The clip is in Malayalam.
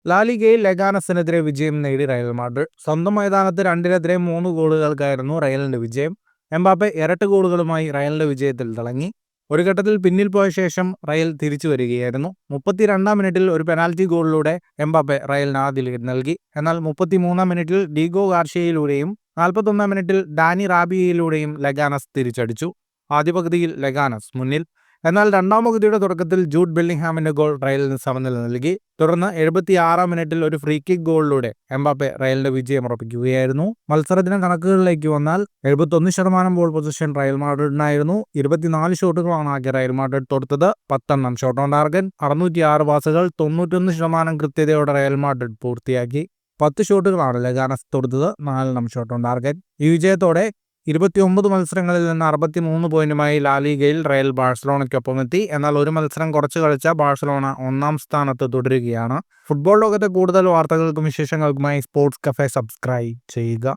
ലാലിഗയിൽ ലെഗാനസിനെതിരെ വിജയം നേടി റയൽ മാഡ്രിഡ്. സ്വന്തം മൈതാനത്ത് 2-3 ഗോളുകൾക്കായിരുന്നു റയലിന്റെ വിജയം. എംബാപ്പെ ഇരട്ട ഗോളുകളുമായി റയലിന്റെ വിജയത്തിൽ തിളങ്ങി. ഒരു ഘട്ടത്തിൽ പിന്നിൽ പോയ ശേഷം റയൽ തിരിച്ചു വരികയായിരുന്നു. 32-ാം മിനിറ്റിൽ ഒരു പെനാൽറ്റി ഗോളിലൂടെ എംബാപ്പെ റയലിന് ആദ്യ ലീഡ് നൽകി. എന്നാൽ 33-ാം മിനിറ്റിൽ ഡീഗോ ഗാർഷ്യയിലൂടെയും 41-ാം മിനിറ്റിൽ ഡാനി റാബിയയിലൂടെയും ലെഗാനസ് തിരിച്ചടിച്ചു. ആദ്യ പകുതിയിൽ ലെഗാനസ് മുന്നിൽ. എന്നാൽ രണ്ടാം പകുതിയുടെ തുടക്കത്തിൽ ജൂഡ് ബെല്ലിംഗ്ഹാമിന്റെ ഗോൾ റയലിന് സമനില നൽകി. തുടർന്ന് 76-ാം മിനിറ്റിൽ ഒരു ഫ്രീ കിക്ക് ഗോളിലൂടെ എംബാപ്പെ റയലിന്റെ വിജയം ഉറപ്പിക്കുകയായിരുന്നു. മത്സരത്തിന്റെ കണക്കുകളിലേക്ക് വന്നാൽ 71% ബോൾ പൊസിഷൻ റയൽ മാഡ്രിഡിനായിരുന്നു. 24 ഷോട്ടുകളാണ് ആകെ റയൽ മാഡ്രിഡ് തൊടുത്തത്. 10 ഷോട്ട് ഓൺ ടാർഗറ്റ്, 606 പാസുകൾ, 91% കൃത്യതയോടെ റയൽ മാഡ്രിഡ് പൂർത്തിയാക്കി. 10 ഷോട്ടുകളാണ് ലെഗാനസ് തൊടുത്തത്, 4 ഷോട്ട് ഓൺ ടാർഗറ്റ്. ഈ വിജയത്തോടെ 29 മത്സരങ്ങളിൽ നിന്ന് 63 പോയിന്റുമായി ലാലിഗയിൽ റയൽ ബാഴ്സലോണയ്ക്കൊപ്പമെത്തി. എന്നാൽ ഒരു മത്സരം കുറച്ച് കളിച്ച ബാഴ്സലോണ 1-ാം സ്ഥാനത്ത് തുടരുകയാണ്. ഫുട്ബോൾ ലോകത്തെ കൂടുതൽ വാർത്തകൾക്കും വിശേഷങ്ങൾക്കുമായി സ്പോർട്സ് കഫേ സബ്സ്ക്രൈബ് ചെയ്യുക.